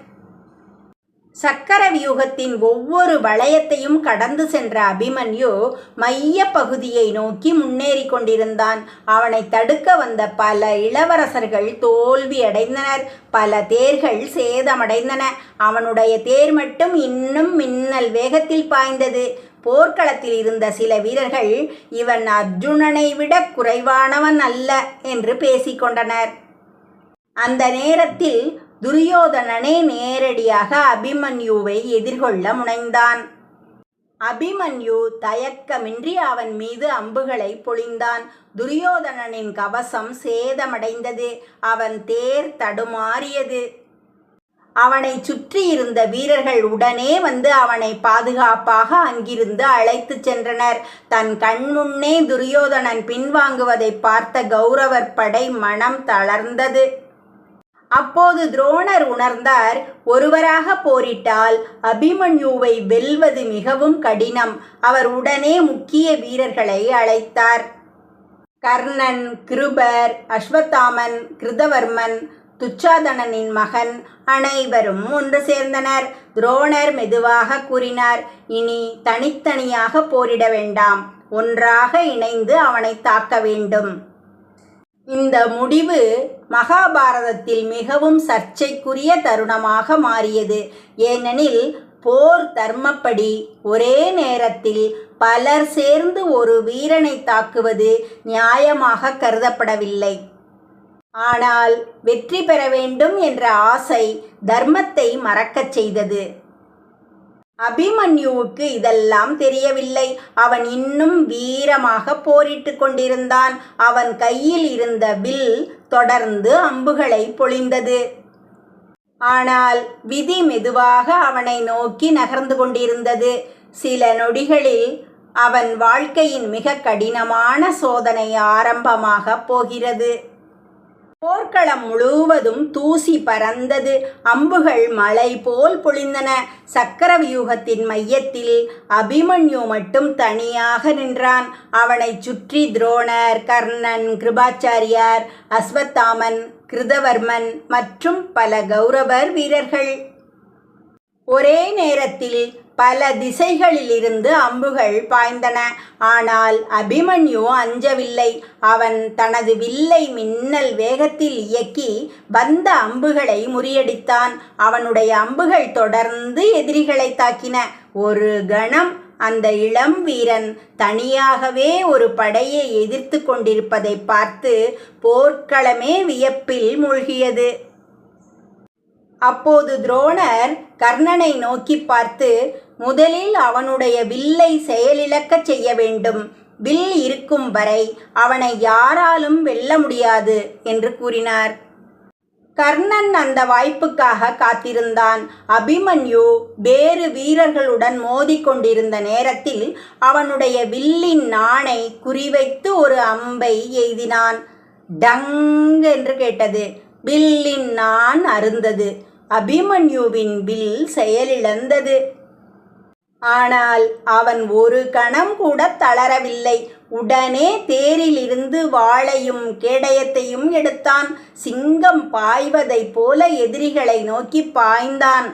சக்கர வியூகத்தின் ஒவ்வொரு வளையத்தையும் கடந்து சென்ற அபிமன்யு மைய பகுதியை நோக்கி முன்னேறி கொண்டிருந்தான். அவனை தடுக்க வந்த பல இளவரசர்கள் தோல்வியடைந்தனர். பல தேர்கள் சேதமடைந்தன. அவனுடைய தேர் மட்டும் இன்னும் மின்னல் வேகத்தில் பாய்ந்தது. போர்க்களத்தில் இருந்த சில வீரர்கள் இவன் அர்ஜுனனை விட குறைவானவன் அல்ல என்று பேசிக்கொண்டனர். அந்த நேரத்தில் துரியோதனனே நேரடியாக அபிமன்யுவை எதிர்கொள்ள முனைந்தான். அபிமன்யு தயக்கமின்றி அவன் மீது அம்புகளை பொழிந்தான். துரியோதனனின் கவசம் சேதமடைந்தது. அவன் தேர் தடுமாறியது. அவனை சுற்றி இருந்த வீரர்கள் உடனே வந்து அவனை பாதுகாப்பாக அங்கிருந்து அழைத்து சென்றனர். தன் கண்முன்னே துரியோதனன் பின்வாங்குவதை பார்த்த கௌரவர் படை மனம் தளர்ந்தது. அப்போது துரோணர் உணர்ந்தார், ஒருவராக போரிட்டால் அபிமன்யுவை வெல்வது மிகவும் கடினம். அவர் உடனே முக்கிய வீரர்களை அழைத்தார். கர்ணன், கிருபர், அஸ்வத்தாமன், கிருதவர்மன், துச்சாதனனின் மகன் அனைவரும் ஒன்று சேர்ந்தனர். துரோணர் மெதுவாக கூறினார், இனி தனித்தனியாக போரிட வேண்டாம், ஒன்றாக இணைந்து அவனை தாக்க வேண்டும். இந்த முடிவு மகாபாரதத்தில் மிகவும் சர்ச்சைக்குரிய தருணமாக மாறியது. ஏனெனில் போர் தர்மப்படி ஒரே நேரத்தில் பலர் சேர்ந்து ஒரு வீரனை தாக்குவது நியாயமாக கருதப்படவில்லை. ஆனால் வெற்றி பெற வேண்டும் என்ற ஆசை தர்மத்தை மறக்கச் செய்தது. அபிமன்யுவுக்கு இதெல்லாம் தெரியவில்லை. அவன் இன்னும் வீரமாக போரிட்டு கொண்டிருந்தான். அவன் கையில் இருந்த வில் தொடர்ந்து அம்புகளை பொழிந்தது. ஆனால் விதி மெதுவாக அவனை நோக்கி நகர்ந்து கொண்டிருந்தது. சில நொடிகளில் அவன் வாழ்க்கையின் மிக கடினமான சோதனை ஆரம்பமாக போகிறது. போர்க்களம் முழுவதும் தூசி பறந்தது. அம்புகள் மலை போல் பொழிந்தன. சக்கர வியூகத்தின் மையத்தில் அபிமன்யு மட்டும் தனியாக நின்றான். அவனை சுற்றி துரோணர், கர்ணன், கிருபாச்சாரியார், அஸ்வத்தாமன், கிருதவர்மன் மற்றும் பல கௌரவர் வீரர்கள். ஒரே நேரத்தில் பல திசைகளிலிருந்து அம்புகள் பாய்ந்தன. ஆனால் அபிமன்யு அஞ்சவில்லை. அவன் தனது வில்லை மின்னல் வேகத்தில் இயக்கி வந்த அம்புகளை முறியடித்தான். அவனுடைய அம்புகள் தொடர்ந்து எதிரிகளை தாக்கின. ஒரு கணம் அந்த இளம் வீரன் தனியாகவே ஒரு படையை எதிர்த்து கொண்டிருப்பதை பார்த்து போர்க்களமே வியப்பில் மூழ்கியது. அப்போது துரோணர் கர்ணனை நோக்கி பார்த்து, முதலில் அவனுடைய வில்லை செயலிழக்கச் செய்ய வேண்டும். வில் இருக்கும் வரை அவனை யாராலும் வெல்ல முடியாது என்று கூறினார். கர்ணன் அந்த வாய்ப்புக்காக காத்திருந்தான். அபிமன்யு வேறு வீரர்களுடன் மோதிக்கொண்டிருந்த நேரத்தில் அவனுடைய வில்லின் நாணை குறிவைத்து ஒரு அம்பை எய்தினான். டங் என்று கேட்டது. வில்லின் நாண் அறுந்தது. அபிமன்யுவின் வில் செயலிழந்தது. ஆனால் அவன் ஒரு கணம் கூட தளரவில்லை. உடனே தேரிலிருந்து வாளையும் கேடயத்தையும் எடுத்தான். சிங்கம் பாய்வதைப் போல எதிரிகளை நோக்கி பாய்ந்தான்.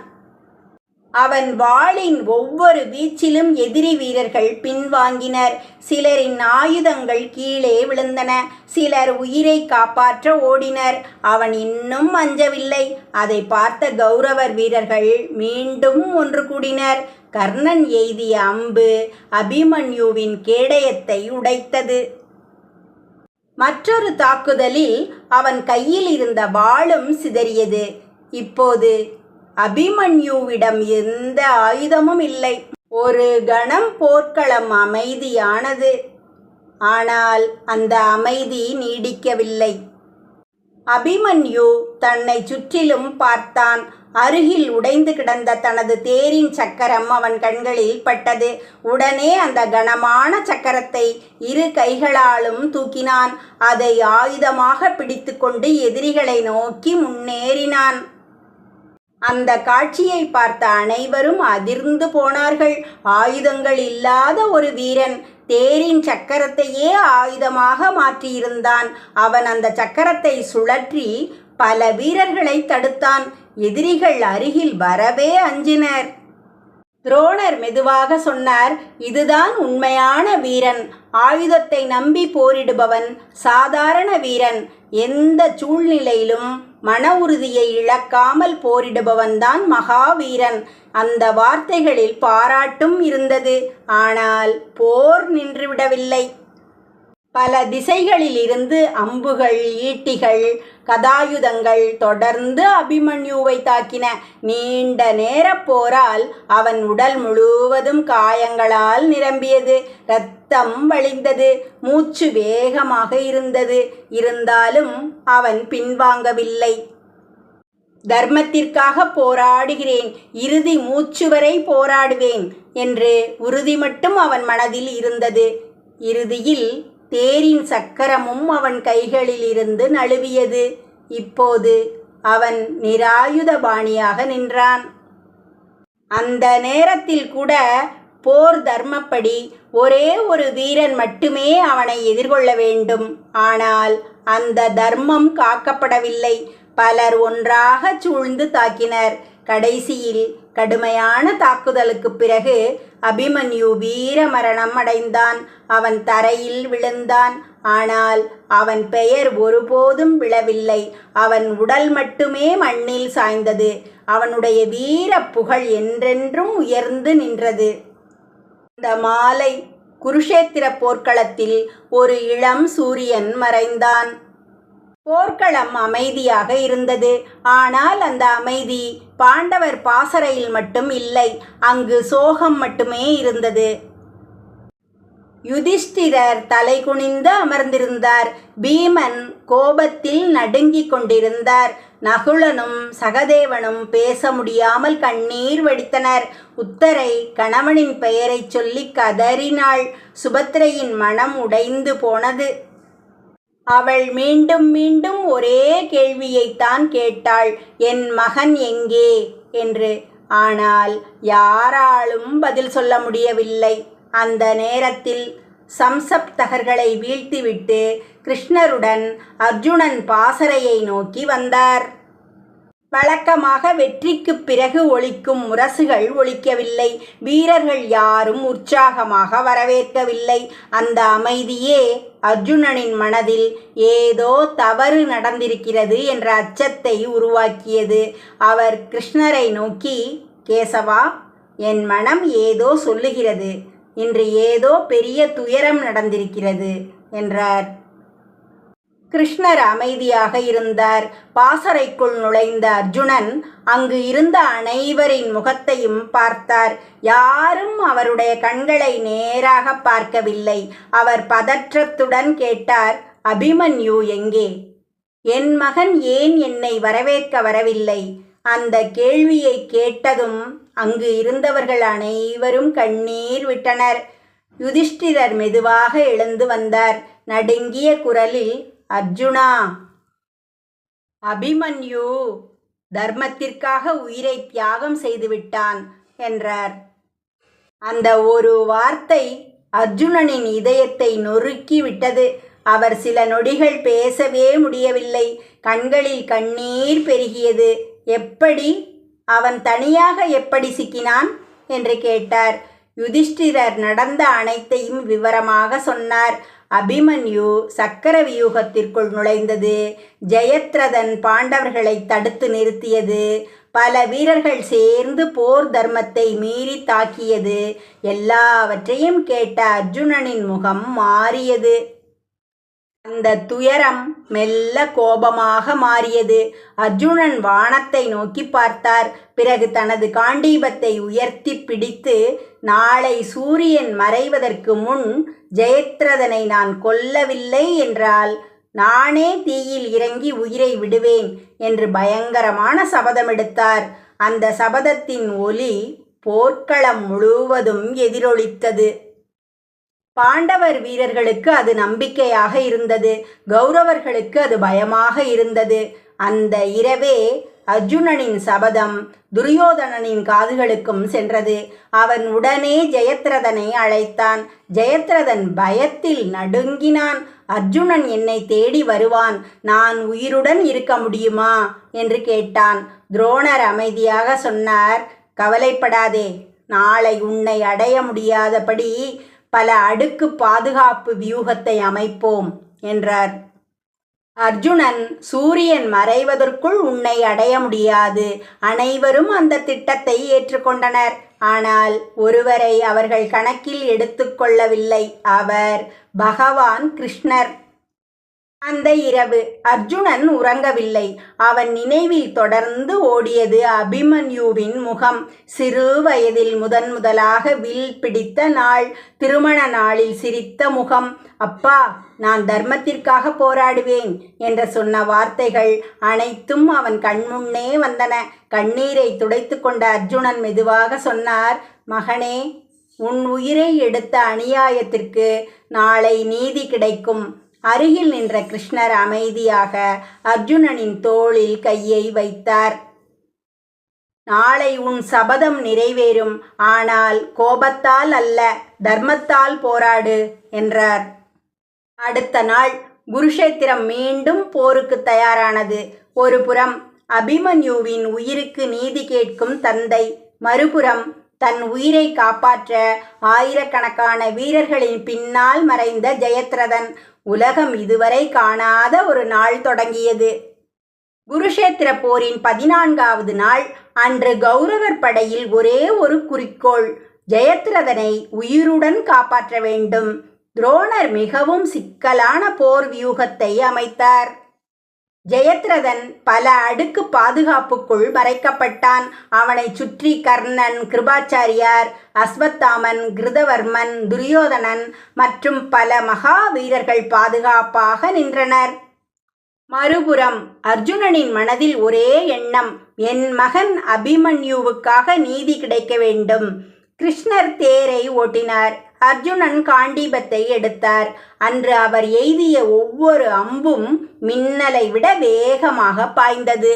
அவன் வாளின் ஒவ்வொரு வீச்சிலும் எதிரி வீரர்கள் பின்வாங்கினர். சிலரின் ஆயுதங்கள் கீழே விழுந்தன. சிலர் உயிரை காப்பாற்ற ஓடினர். அவன் இன்னும் அஞ்சவில்லை. அதை பார்த்த கௌரவர் வீரர்கள் மீண்டும் ஒன்று கூடினர். கர்ணன் எய்திய அம்பு அபிமன்யுவின் கேடயத்தை உடைத்தது. மற்றொரு தாக்குதலில் அவன் கையில் இருந்த வாளும் சிதறியது. இப்போது அபிமன்யுவிடம் எந்த ஆயுதமும் இல்லை. ஒரு கணம் போர்க்களம் அமைதியானது. ஆனால் அந்த அமைதி நீடிக்கவில்லை. அபிமன்யு தன்னை சுற்றிலும் பார்த்தான். அருகில் உடைந்து கிடந்த தனது தேரின் சக்கரம் அவன் கண்களில் பட்டது. உடனே அந்த கனமான சக்கரத்தை இரு கைகளாலும் தூக்கினான். அதை ஆயுதமாக பிடித்து கொண்டு எதிரிகளை நோக்கி முன்னேறினான். அந்த காட்சியை பார்த்த அனைவரும் அதிர்ந்து போனார்கள். ஆயுதங்கள் இல்லாத ஒரு வீரன் தேரின் சக்கரத்தையே ஆயுதமாக மாற்றியிருந்தான். அவன் அந்த சக்கரத்தை சுழற்றி பல வீரர்களை தடுத்தான். எதிரிகள் அருகில் வரவே அஞ்சினர். துரோணர் மெதுவாக சொன்னார், இதுதான் உண்மையான வீரன். ஆயுதத்தை நம்பி போரிடுபவன் சாதாரண வீரன். எந்த சூழ்நிலையிலும் மன உறுதியை இழக்காமல் போரிடுபவன்தான் மகாவீரன். அந்த வார்த்தைகளில் பாராட்டும் இருந்தது. ஆனால் போர் நின்றுவிடவில்லை. பல திசைகளில் இருந்து அம்புகள், ஈட்டிகள், கதாயுதங்கள் தொடர்ந்து அபிமன்யுவை தாக்கின. நீண்ட நேர போரால் அவன் உடல் முழுவதும் காயங்களால் நிரம்பியது. இரத்தம் வழிந்தது. மூச்சு வேகமாக இருந்தது. இருந்தாலும் அவன் பின்வாங்கவில்லை. தர்மத்திற்காக போராடுகிறேன், இறுதி மூச்சு வரை போராடுவேன் என்று உறுதி மட்டும் அவன் மனதில் இருந்தது. இறுதியில் தேரின் சக்கரமும் அவன் கைகளில் இருந்து நழுவியது. இப்போது அவன் நிராயுதபாணியாக நின்றான். அந்த நேரத்தில் கூட போர் தர்மப்படி ஒரே ஒரு வீரன் மட்டுமே அவனை எதிர்கொள்ள வேண்டும். ஆனால் அந்த தர்மம் காக்கப்படவில்லை. பலர் ஒன்றாக சூழ்ந்து தாக்கினர். கடைசியில் கடுமையான தாக்குதலுக்கு பிறகு அபிமன்யு வீர மரணம் அடைந்தான். அவன் தரையில் விழுந்தான். ஆனால் அவன் பெயர் ஒருபோதும் விழவில்லை. அவன் உடல் மட்டுமே மண்ணில் சாய்ந்தது. அவனுடைய வீர புகழ் என்றென்றும் உயர்ந்து நின்றது. இந்த மாலை குருஷேத்திர போர்க்களத்தில் ஒரு இளம் சூரியன் மறைந்தான். போர்க்களம் அமைதியாக இருந்தது. ஆனால் அந்த அமைதி பாண்டவர் பாசறையில் மட்டும் இல்லை. அங்கு சோகம் மட்டுமே இருந்தது. யுதிஷ்டிரர் தலை குனிந்து அமர்ந்திருந்தார். பீமன் கோபத்தில் நடுங்கிக் கொண்டிருந்தார். நகுலனும் சகதேவனும் பேச முடியாமல் கண்ணீர் வடித்தனர். உத்தரை கணவனின் பெயரை சொல்லி கதறினாள். சுபத்திரையின் மனம் உடைந்து போனது. அவள் மீண்டும் மீண்டும் ஒரே கேள்வியைத்தான் கேட்டாள், என் மகன் எங்கே என்று. ஆனால் யாராலும் பதில் சொல்ல முடியவில்லை. அந்த நேரத்தில் சம்சப்தகர்களை வீழ்த்திவிட்டு கிருஷ்ணருடன் அர்ஜுனன் பாசறையை நோக்கி வந்தார். வழக்கமாக வெற்றிக்குப் பிறகு ஒலிக்கும் முரசுகள் ஒலிக்கவில்லை. வீரர்கள் யாரும் உற்சாகமாக வரவேற்கவில்லை. அந்த அமைதியே அர்ஜுனனின் மனதில் ஏதோ தவறு நடந்திருக்கிறது என்ற அச்சத்தை உருவாக்கியது. அவர் கிருஷ்ணரை நோக்கி, கேசவா, என் மனம் ஏதோ சொல்லுகிறது, இன்று ஏதோ பெரிய துயரம் நடந்திருக்கிறது என்றார். கிருஷ்ணர் அமைதியாக இருந்தார். பாசறைக்குள் நுழைந்த அர்ஜுனன் அங்கு இருந்த அனைவரின் முகத்தையும் பார்த்தார். யாரும் அவருடைய கண்களை நேராக பார்க்கவில்லை. அவர் பதற்றத்துடன் கேட்டார், அபிமன்யு எங்கே? என் மகன் ஏன் என்னை வரவேற்க வரவில்லை? அந்த கேள்வியை கேட்டதும் அங்கு இருந்தவர்கள் அனைவரும் கண்ணீர் விட்டனர். யுதிஷ்டிரர் மெதுவாக எழுந்து வந்தார். நடுங்கிய குரலில், அர்ஜுனா, அபிமன்யு தர்மத்திற்காக உயிரை தியாகம் செய்துவிட்டான் என்றார். அந்த ஒரு வார்த்தை அர்ஜுனனின் இதயத்தை நொறுக்கி விட்டது. அவர் சில நொடிகள் பேசவே முடியவில்லை. கண்களில் கண்ணீர் பெருகியது. எப்படி? அவன் தனியாக எப்படி சிக்கினான் என்று கேட்டார். யுதிஷ்டிரர் நடந்த அனைத்தையும் விவரமாக சொன்னார். அபிமன்யு சக்கர வியூகத்திற்குள் நுழைந்தது, ஜெயத்ரதன் பாண்டவர்களை தடுத்து நிறுத்தியது, பல வீரர்கள் சேர்ந்து போர் தர்மத்தை மீறி தாக்கியது, எல்லாவற்றையும் கேட்ட அர்ஜுனனின் முகம் மாறியது. அந்த துயரம் மெல்ல கோபமாக மாறியது. அர்ஜுனன் வானத்தை நோக்கி பார்த்தார். பிறகு தனது காண்டீபத்தை உயர்த்தி பிடித்து, நாளை சூரியன் மறைவதற்கு முன் ஜெயத்ரதனை நான் கொல்லவில்லை என்றால் நானே தீயில் இறங்கி உயிரை விடுவேன் என்று பயங்கரமான சபதமெடுத்தார். அந்த சபதத்தின் ஒலி போர்க்களம் முழுவதும் எதிரொலித்தது. பாண்டவர் வீரர்களுக்கு அது நம்பிக்கையாக இருந்தது. கௌரவர்களுக்கு அது பயமாக இருந்தது. அந்த இரவே அர்ஜுனனின் சபதம் துரியோதனனின் காதுகளுக்கும் சென்றது. அவன் உடனே ஜெயத்ரதனை அழைத்தான். ஜெயத்ரதன் பயத்தில் நடுங்கினான். அர்ஜுனன் என்னை தேடி வருவான், நான் உயிருடன் இருக்க முடியுமா என்று கேட்டான். துரோணர் அமைதியாக சொன்னார், கவலைப்படாதே, நாளை உன்னை அடைய முடியாதபடி பல அடுக்கு பாதுகாப்பு வியூகத்தை அமைப்போம் என்றார். அர்ஜுனன், சூரியன் மறைவதற்குள் உன்னை அடைய முடியாது. அனைவரும் அந்த திட்டத்தை ஏற்றுக்கொண்டனர். ஆனால் ஒருவரை அவர்கள் கணக்கில் எடுத்துக்கொள்ளவில்லை. அவர் பகவான் கிருஷ்ணர். அந்த இரவு அர்ஜுனன் உறங்கவில்லை. அவன் நினைவில் தொடர்ந்து ஓடியது அபிமன்யுவின் முகம். சிறு வயதில் முதலாக வில் பிடித்த நாள், திருமண நாளில் சிரித்த முகம். அப்பா, நான் தர்மத்திற்காக போராடுவேன் என்று சொன்ன வார்த்தைகள் அனைத்தும் அவன் கண்முன்னே வந்தன. கண்ணீரை துடைத்து கொண்ட அர்ஜுனன் மெதுவாக சொன்னார், மகனே, உன் உயிரை எடுத்த அநியாயத்திற்கு நாளை நீதி கிடைக்கும். அருகில் நின்ற கிருஷ்ணர் அமைதியாக அர்ஜுனனின் தோளில் கையை வைத்தார். நாளை உன் சபதம் நிறைவேறும், ஆனால் கோபத்தால் அல்ல, தர்மத்தால் போராடு என்றார். அடுத்த நாள் குருஷேத்திரம் மீண்டும் போருக்கு தயாரானது. ஒரு புறம் அபிமன்யுவின் உயிருக்கு நீதி கேட்கும் தந்தை, மறுபுறம் தன் உயிரை காப்பாற்ற ஆயிரக்கணக்கான வீரர்களின் பின்னால் மறைந்த ஜெயத்ரதன். உலகம் இதுவரை காணாத ஒரு நாள் தொடங்கியது. குருஷேத்திர போரின் 14வது நாள் அன்று கௌரவர் படையில் ஒரே ஒரு குறிக்கோள், ஜெயத்ரதனை உயிருடன் காப்பாற்ற வேண்டும். துரோணர் மிகவும் சிக்கலான போர் வியூகத்தை அமைத்தார். ஜெயத்ரதன் பல அடுக்கு பாதுகாப்புக்குள் மறைக்கப்பட்டான். அவனை சுற்றி கர்ணன், கிருபாச்சாரியார், அஸ்வத்தாமன், கிருதவர்மன், துரியோதனன் மற்றும் பல மகா வீரர்கள் பாதுகாப்பாக நின்றனர். மறுபுறம் அர்ஜுனனின் மனதில் ஒரே எண்ணம், என் மகன் அபிமன்யுவுக்காக நீதி கிடைக்க வேண்டும். கிருஷ்ணர் தேரை ஓட்டினார். அர்ஜுனன் காண்டீபத்தை எடுத்தார். அன்று அவர் எய்திய ஒவ்வொரு அம்பும் மின்னலை விட வேகமாக பாய்ந்தது.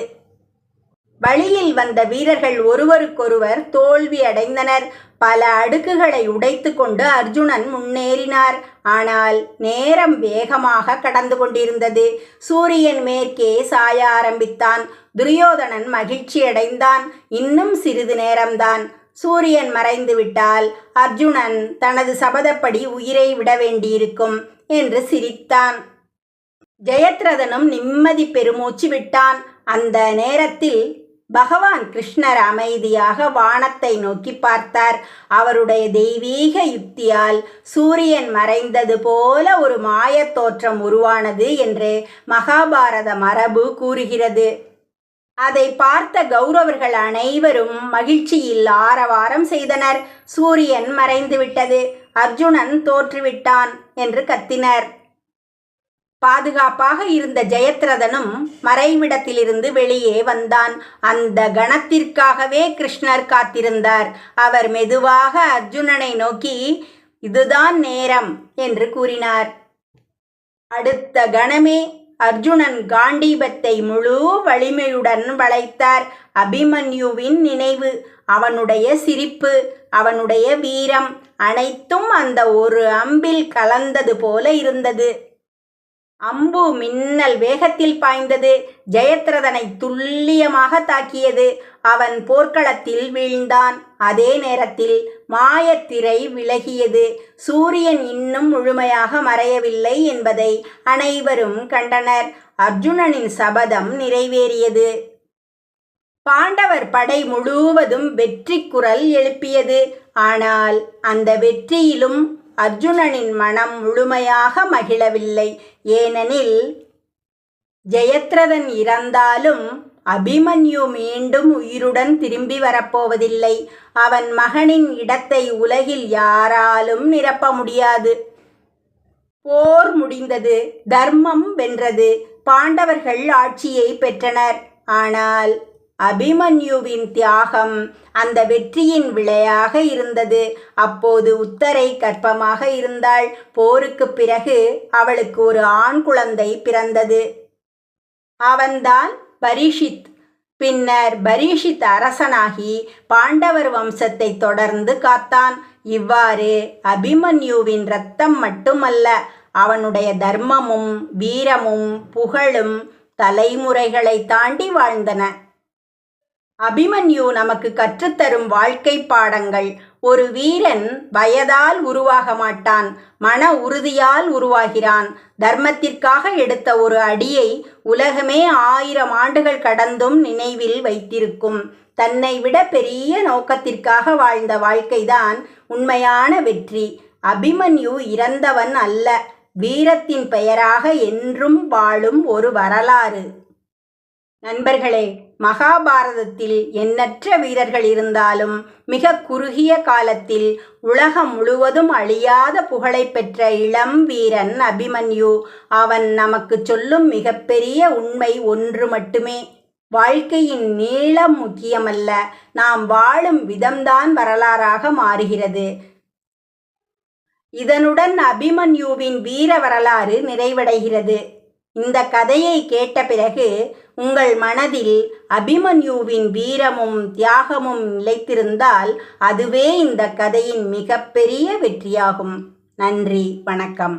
வழியில் வந்த வீரர்கள் ஒருவருக்கொருவர் தோல்வி அடைந்தனர். பல அடுக்குகளை உடைத்து கொண்டு அர்ஜுனன் முன்னேறினார். ஆனால் நேரம் வேகமாக கடந்து கொண்டிருந்தது. சூரியன் மேற்கே சாய ஆரம்பித்தான். துரியோதனன் மகிழ்ச்சியடைந்தான். இன்னும் சிறிது நேரம்தான், சூரியன் மறைந்துவிட்டால் அர்ஜுனன் தனது சபதப்படி உயிரை விட வேண்டியிருக்கும் என்று சிரித்தான். ஜெயத்ரதனும் நிம்மதி பெருமூச்சு விட்டான். அந்த நேரத்தில் பகவான் கிருஷ்ணர் அமைதியாக வானத்தை நோக்கி பார்த்தார். அவருடைய தெய்வீக யுக்தியால் சூரியன் மறைந்தது போல ஒரு மாயத் தோற்றம் உருவானது என்று மகாபாரத மரபு கூறுகிறது. அதை பார்த்த கௌரவர்கள் அனைவரும் மகிழ்ச்சியில் ஆரவாரம் செய்தனர். சூரியன் மறைந்துவிட்டது, அர்ஜுனன் தோற்றுவிட்டான் என்று கத்தினர். பாதுகாப்பாக இருந்த ஜெயத்ரதனும் மறைவிடத்திலிருந்து வெளியே வந்தான். அந்த கணத்திற்காகவே கிருஷ்ணர் காத்திருந்தார். அவர் மெதுவாக அர்ஜுனனை நோக்கி, இதுதான் நேரம் என்று கூறினார். அடுத்த கணமே அர்ஜுனன் காண்டீபத்தை முழு வலிமையுடன் வளைத்தார். அபிமன்யுவின் நினைவு, அவனுடைய சிரிப்பு, அவனுடைய வீரம் அனைத்தும் அந்த ஒரு அம்பில் கலந்தது போல இருந்தது. அம்பு மின்னல் வேகத்தில் பாய்ந்தது. ஜெயத்ரதனை துல்லியமாக தாக்கியது. அவன் போர்க்களத்தில் வீழ்ந்தான். அதே நேரத்தில் மாயத்திரை விலகியது. சூரியன் இன்னும் முழுமையாக மறையவில்லை என்பதை அனைவரும் கண்டனர். அர்ஜுனனின் சபதம் நிறைவேறியது. பாண்டவர் படை முழுவதும் வெற்றி குரல் எழுப்பியது. ஆனால் அந்த வெற்றியிலும் அர்ஜுனனின் மனம் முழுமையாக மகிழவில்லை. ஏனெனில் ஜெயத்ரதன் இறந்தாலும் அபிமன்யு மீண்டும் உயிருடன் திரும்பி வரப்போவதில்லை. அவன் மகனின் இடத்தை உலகில் யாராலும் நிரப்ப முடியாது. போர் முடிந்தது. தர்மம் வென்றது. பாண்டவர்கள் ஆட்சியை பெற்றனர். ஆனால் அபிமன்யுவின் தியாகம் அந்த வெற்றியின் விளையாக இருந்தது. அப்போது உத்தரை கர்ப்பமாக இருந்தாள். போருக்கு பிறகு அவளுக்கு ஒரு ஆண் குழந்தை பிறந்தது. அவன்தான் பரீஷித். பின்னர் பரீஷித் அரசனாகி பாண்டவர் வம்சத்தை தொடர்ந்து காத்தான். இவ்வாறு அபிமன்யுவின் இரத்தம் மட்டுமல்ல, அவனுடைய தர்மமும் வீரமும் புகழும் தலைமுறைகளை தாண்டி வாழ்ந்தன. அபிமன்யு நமக்கு கற்றுத்தரும் வாழ்க்கை பாடங்கள். ஒரு வீரன் வயதால் உருவாக மாட்டான், மன உறுதியால் உருவாகிறான். தர்மத்திற்காக எடுத்த ஒரு அடியை உலகமே 1000 ஆண்டுகள் கடந்தும் நினைவில் வைத்திருக்கும். தன்னை விட பெரிய நோக்கத்திற்காக வாழ்ந்த வாழ்க்கைதான் உண்மையான வெற்றி. அபிமன்யு இறந்தவன் அல்ல, வீரத்தின் பெயராக என்றும் வாழும் ஒரு வரலாறு. நண்பர்களே, மகாபாரதத்தில் எண்ணற்ற வீரர்கள் இருந்தாலும் மிக குறுகிய காலத்தில் உலகம் முழுவதும் அழியாத புகழை பெற்ற இளம் வீரன் அபிமன்யு. அவன் நமக்கு சொல்லும் மிகப்பெரிய உண்மை ஒன்று மட்டுமே: வாழ்க்கையின் நீளம் முக்கியமல்ல, நாம் வாழும் விதம்தான் வரலாறாக மாறுகிறது. இதனுடன் அபிமன்யுவின் வீர வரலாறு நிறைவடைகிறது. இந்த கதையை கேட்ட பிறகு உங்கள் மனதில் அபிமன்யுவின் வீரமும் தியாகமும் நிலைத்திருந்தால் அதுவே இந்த கதையின் மிகப்பெரிய வெற்றியாகும். நன்றி, வணக்கம்.